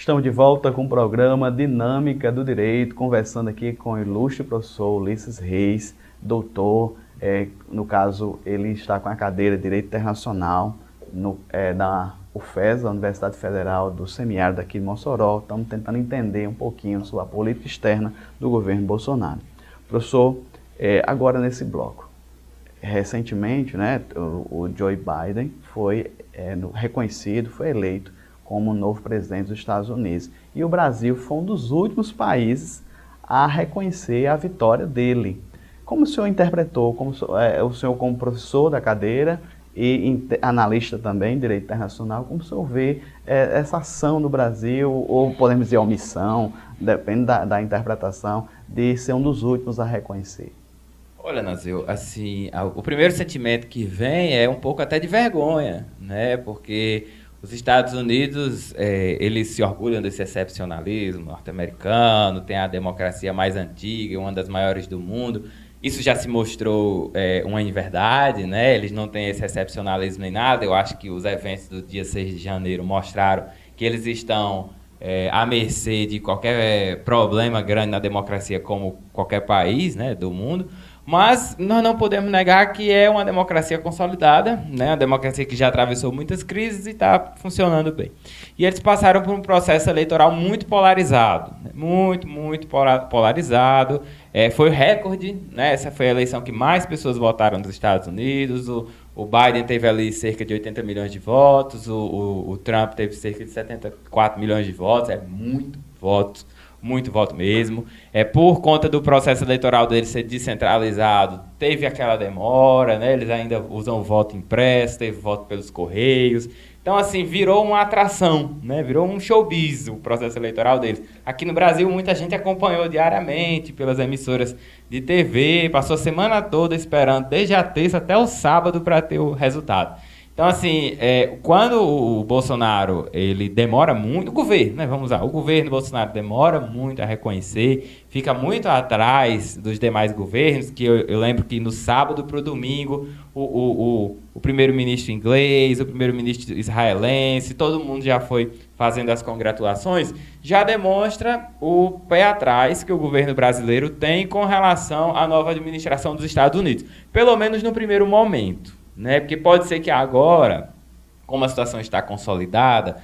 Estamos de volta com o programa Dinâmica do Direito, conversando aqui com o ilustre professor Ulisses Reis, doutor, no caso ele está com a cadeira de Direito Internacional da UFES, da Universidade Federal do Semiárido aqui de Mossoró. Estamos tentando entender um pouquinho sobre a política externa do governo Bolsonaro. Professor, agora nesse bloco, recentemente, né, o Joe Biden foi reconhecido, foi eleito como novo presidente dos Estados Unidos. E o Brasil foi um dos últimos países a reconhecer a vitória dele. Como o senhor interpretou, o senhor como professor da cadeira e analista também em Direito Internacional, como o senhor vê essa ação no Brasil, ou podemos dizer omissão, depende da interpretação, de ser um dos últimos a reconhecer? Olha, Nazil, assim, o primeiro sentimento que vem é um pouco até de vergonha, né? Porque os Estados Unidos, eles se orgulham desse excepcionalismo norte-americano, tem a democracia mais antiga, uma das maiores do mundo. Isso já se mostrou uma inverdade, né? Eles não têm esse excepcionalismo nem nada. Eu acho que os eventos do dia 6 de janeiro mostraram que eles estão à mercê de qualquer problema grande na democracia, como qualquer país, né, do mundo. Mas nós não podemos negar que é uma democracia consolidada, né? Uma democracia que já atravessou muitas crises e está funcionando bem. E eles passaram por um processo eleitoral muito polarizado, né? Muito polarizado. Foi recorde, né? Essa foi a eleição que mais pessoas votaram nos Estados Unidos. O Biden teve ali cerca de 80 milhões de votos, o Trump teve cerca de 74 milhões de votos, muito voto mesmo. Por conta do processo eleitoral dele ser descentralizado, teve aquela demora, né? Eles ainda usam voto impresso, teve voto pelos correios. Então, assim, virou uma atração, né? Virou um showbiz o processo eleitoral deles. Aqui no Brasil, muita gente acompanhou diariamente pelas emissoras de TV, passou a semana toda esperando, desde a terça até o sábado, para ter o resultado. Então, assim, quando o Bolsonaro, ele demora muito, o governo, né, vamos lá, o governo Bolsonaro demora muito a reconhecer, fica muito atrás dos demais governos, que eu lembro que no sábado para o domingo, o primeiro-ministro inglês, o primeiro-ministro israelense, todo mundo já foi fazendo as congratulações, já demonstra o pé atrás que o governo brasileiro tem com relação à nova administração dos Estados Unidos, pelo menos no primeiro momento. Né? Porque pode ser que agora, como a situação está consolidada,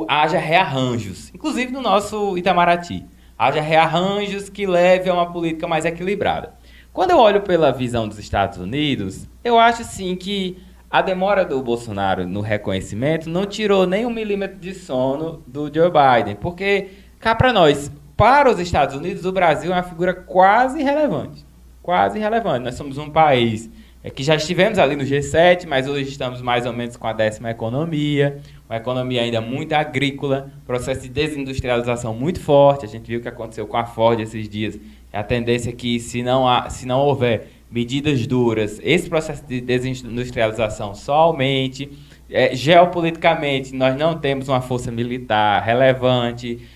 haja rearranjos, inclusive no nosso Itamaraty, haja rearranjos que levem a uma política mais equilibrada. Quando eu olho pela visão dos Estados Unidos, eu acho sim que a demora do Bolsonaro no reconhecimento não tirou nem 1 milímetro de sono do Joe Biden, porque, cá para nós, para os Estados Unidos, o Brasil é uma figura quase irrelevante. Nós somos um país que já estivemos ali no G7, mas hoje estamos mais ou menos com a 10ª economia, uma economia ainda muito agrícola, processo de desindustrialização muito forte. A gente viu o que aconteceu com a Ford esses dias. A tendência é que, se não houver medidas duras, esse processo de desindustrialização só aumente. Geopoliticamente, nós não temos uma força militar relevante.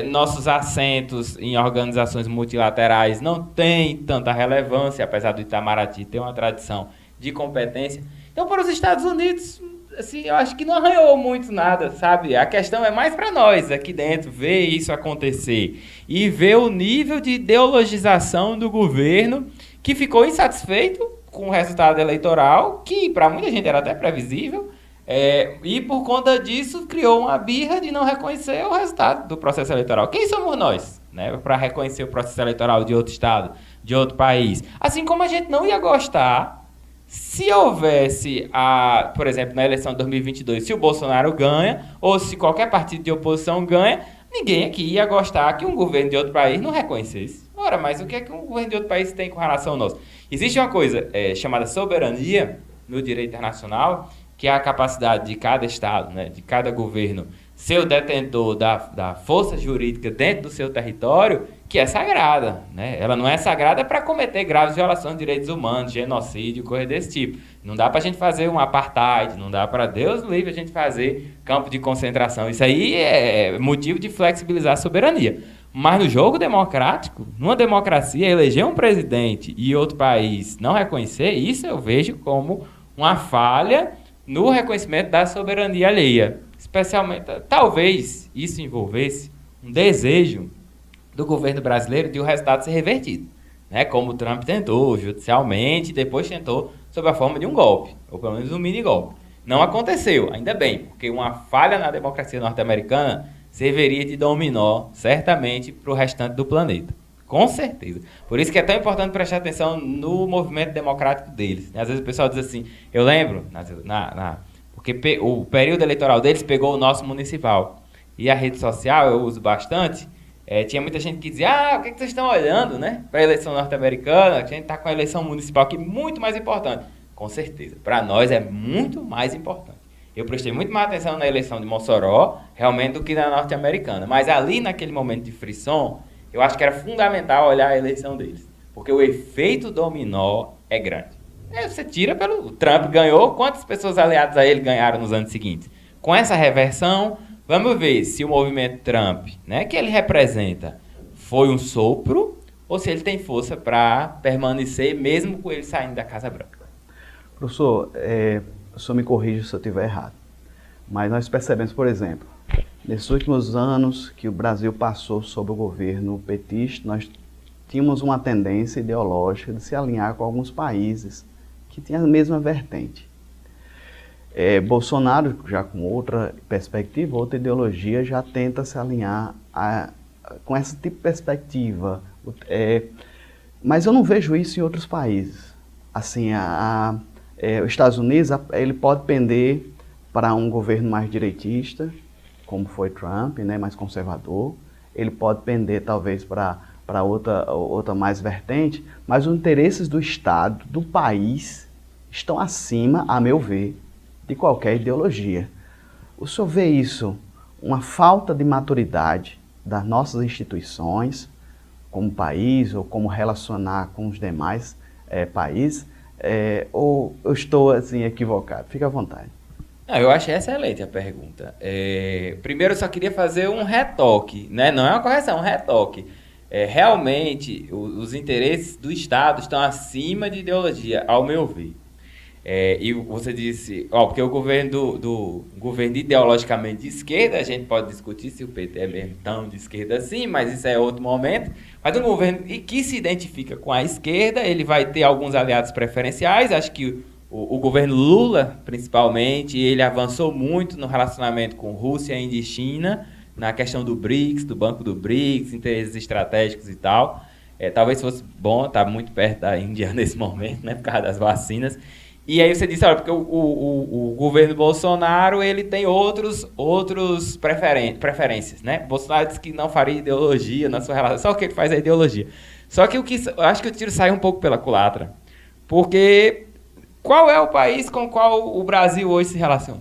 Nossos assentos em organizações multilaterais não têm tanta relevância, apesar do Itamaraty ter uma tradição de competência. Então, para os Estados Unidos, assim, eu acho que não arranhou muito nada, sabe? A questão é mais para nós aqui dentro, ver isso acontecer e ver o nível de ideologização do governo, que ficou insatisfeito com o resultado eleitoral, que para muita gente era até previsível. E por conta disso criou uma birra de não reconhecer o resultado do processo eleitoral. Quem somos nós, né, para reconhecer o processo eleitoral de outro estado, de outro país? Assim como a gente não ia gostar se houvesse, por exemplo, na eleição de 2022, se o Bolsonaro ganha, ou se qualquer partido de oposição ganha, ninguém aqui ia gostar que um governo de outro país não reconhecesse. Ora, mas o que é que um governo de outro país tem com relação ao nosso? Existe uma coisa chamada soberania no direito internacional, que é a capacidade de cada Estado, né, de cada governo, ser o detentor da força jurídica dentro do seu território, que é sagrada. Né? Ela não é sagrada para cometer graves violações de direitos humanos, genocídio, coisa desse tipo. Não dá para a gente fazer um apartheid, não dá para, Deus livre, a gente fazer campo de concentração. Isso aí é motivo de flexibilizar a soberania. Mas no jogo democrático, numa democracia, eleger um presidente e outro país não reconhecer, isso eu vejo como uma falha no reconhecimento da soberania alheia. especialmente, talvez isso envolvesse um desejo do governo brasileiro de o resultado ser revertido, né? Como o Trump tentou judicialmente, depois tentou sob a forma de um golpe, ou pelo menos um mini golpe. Não aconteceu, ainda bem, porque uma falha na democracia norte-americana serviria de dominó, certamente, para o restante do planeta. Com certeza. Por isso que é tão importante prestar atenção no movimento democrático deles. Às vezes o pessoal diz assim, eu lembro, porque o período eleitoral deles pegou o nosso municipal. E a rede social, eu uso bastante, tinha muita gente que dizia, o que vocês estão olhando, né? Para a eleição norte-americana, a gente está com a eleição municipal aqui muito mais importante. Com certeza. Para nós é muito mais importante. Eu prestei muito mais atenção na eleição de Mossoró, realmente, do que na norte-americana. Mas ali, naquele momento de frisson, eu acho que era fundamental olhar a eleição deles. Porque o efeito dominó é grande. Você tira pelo... O Trump ganhou, quantas pessoas aliadas a ele ganharam nos anos seguintes? Com essa reversão, vamos ver se o movimento Trump, né, que ele representa, foi um sopro ou se ele tem força para permanecer mesmo com ele saindo da Casa Branca. Professor, o senhor me corrija se eu estiver errado, mas nós percebemos, por exemplo, nesses últimos anos que o Brasil passou sob o governo petista, nós tínhamos uma tendência ideológica de se alinhar com alguns países que tinham a mesma vertente. Bolsonaro, já com outra perspectiva, outra ideologia, já tenta se alinhar com esse tipo de perspectiva. Mas eu não vejo isso em outros países. Assim, os Estados Unidos, ele pode pender para um governo mais direitista, como foi Trump, né, mais conservador. Ele pode pender, talvez, para outra mais vertente, mas os interesses do Estado, do país, estão acima, a meu ver, de qualquer ideologia. O senhor vê isso, uma falta de maturidade das nossas instituições, como país, ou como relacionar com os demais países, ou eu estou assim equivocado? Fica à vontade. Eu achei excelente a pergunta. Primeiro, eu só queria fazer um retoque, né? Não é uma correção, é um retoque. Realmente, os interesses do Estado estão acima de ideologia, ao meu ver. E você disse, porque o governo governo ideologicamente de esquerda, a gente pode discutir se o PT é mesmo tão de esquerda assim, mas isso é outro momento. Mas um governo que se identifica com a esquerda, ele vai ter alguns aliados preferenciais. Acho que o governo Lula, principalmente, ele avançou muito no relacionamento com Rússia, Índia e China, na questão do BRICS, do Banco do BRICS, interesses estratégicos e tal. Talvez fosse bom estar muito perto da Índia nesse momento, né, por causa das vacinas. E aí você disse, olha, porque o governo Bolsonaro, ele tem outros preferências, né? Bolsonaro disse que não faria ideologia na sua relação, só o que ele faz é ideologia. Só que eu acho que o tiro sai um pouco pela culatra, porque qual é o país com o qual o Brasil hoje se relaciona?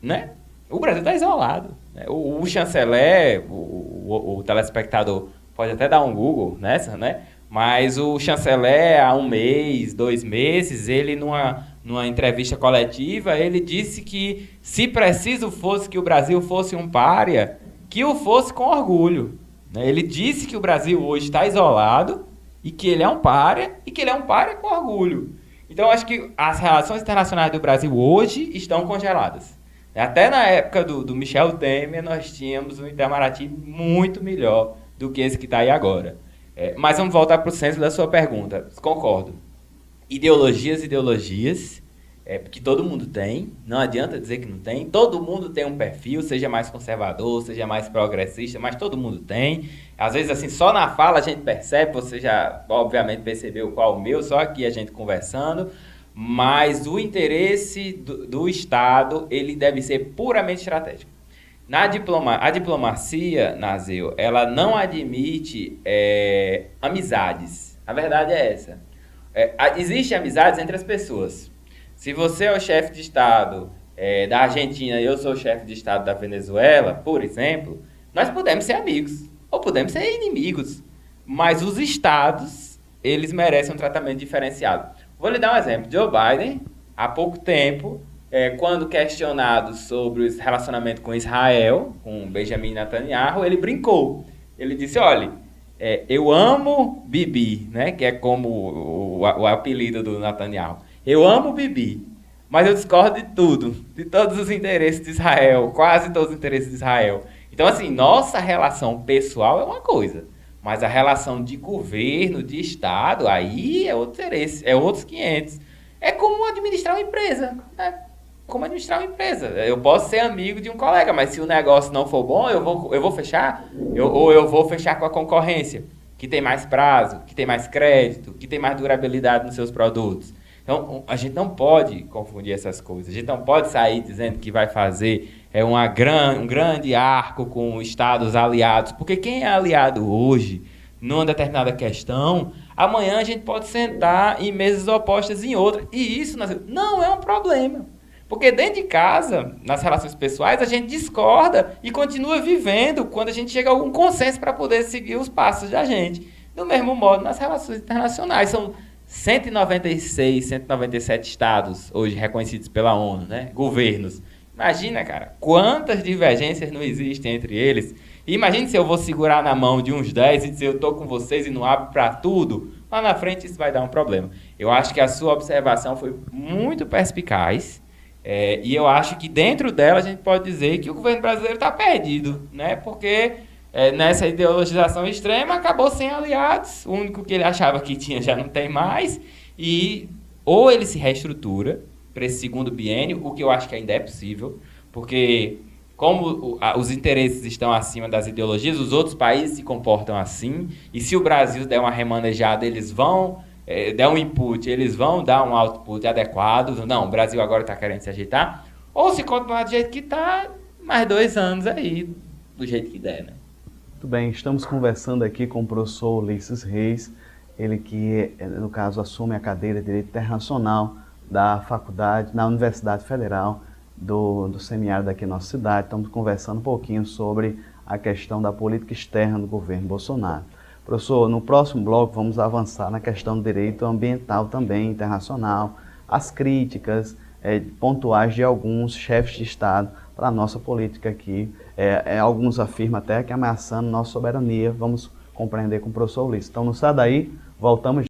Né? O Brasil está isolado. Né? O chanceler, o telespectador pode até dar um Google nessa, né? Mas o chanceler, há 1 mês, 2 meses, ele numa entrevista coletiva, ele disse que se preciso fosse que o Brasil fosse um pária, que o fosse com orgulho. Né? Ele disse que o Brasil hoje está isolado e que ele é um pária e que ele é um pária com orgulho. Então, eu acho que as relações internacionais do Brasil hoje estão congeladas. Até na época do Michel Temer, nós tínhamos um Itamaraty muito melhor do que esse que está aí agora. Mas vamos voltar para o centro da sua pergunta. Concordo. Ideologias, porque todo mundo tem, não adianta dizer que não tem. Todo mundo tem um perfil, seja mais conservador, seja mais progressista, mas todo mundo tem. Às vezes, assim, só na fala a gente percebe, você já, obviamente, percebeu qual o meu, só aqui a gente conversando. Mas o interesse do Estado, ele deve ser puramente estratégico. A diplomacia, Nazil, ela não admite amizades. A verdade é essa. Existem amizades entre as pessoas. Se você é o chefe de Estado da Argentina e eu sou o chefe de Estado da Venezuela, por exemplo, nós podemos ser amigos ou podemos ser inimigos. Mas os Estados, eles merecem um tratamento diferenciado. Vou lhe dar um exemplo. Joe Biden, há pouco tempo, quando questionado sobre o relacionamento com Israel, com Benjamin Netanyahu, ele brincou. Ele disse, olha, eu amo Bibi, né, que é como o apelido do Netanyahu. Eu amo Bibi, mas eu discordo de tudo, de todos os interesses de Israel, quase todos os interesses de Israel. Então, assim, nossa relação pessoal é uma coisa, mas a relação de governo, de Estado, aí é outro interesse, é outros 500. É como administrar uma empresa, né? Como administrar uma empresa. Eu posso ser amigo de um colega, mas se o negócio não for bom, eu vou fechar, ou eu vou fechar com a concorrência, que tem mais prazo, que tem mais crédito, que tem mais durabilidade nos seus produtos. Então, a gente não pode confundir essas coisas. A gente não pode sair dizendo que vai fazer um grande arco com estados aliados, porque quem é aliado hoje, numa determinada questão, amanhã a gente pode sentar em mesas opostas em outra. E isso não é um problema. Porque dentro de casa, nas relações pessoais, a gente discorda e continua vivendo quando a gente chega a algum consenso para poder seguir os passos da gente. Do mesmo modo, nas relações internacionais, são 196, 197 estados hoje reconhecidos pela ONU, né? Governos. Imagina, cara, quantas divergências não existem entre eles. E imagine se eu vou segurar na mão de uns 10 e dizer eu estou com vocês e não abro para tudo. Lá na frente isso vai dar um problema. Eu acho que a sua observação foi muito perspicaz. E eu acho que dentro dela a gente pode dizer que o governo brasileiro está perdido, né? Porque nessa ideologização extrema acabou sem aliados, o único que ele achava que tinha já não tem mais, e ou ele se reestrutura para esse segundo biênio, o que eu acho que ainda é possível, porque como os interesses estão acima das ideologias, os outros países se comportam assim, e se o Brasil der uma remanejada, eles vão der um input, eles vão dar um output adequado. Não, o Brasil agora está querendo se ajeitar. Ou se continuar do jeito que está, mais 2 anos aí, do jeito que der, né? Muito bem, estamos conversando aqui com o professor Ulisses Reis, ele que, no caso, assume a cadeira de Direito Internacional da faculdade, na Universidade Federal do semiárido aqui na nossa cidade. Estamos conversando um pouquinho sobre a questão da política externa do governo Bolsonaro. Professor, no próximo bloco vamos avançar na questão do direito ambiental também, internacional, as críticas pontuais de alguns chefes de Estado para a nossa política aqui. Alguns afirmam até que ameaçando nossa soberania. Vamos compreender com o professor Ulisses. Então não sai daí, voltamos.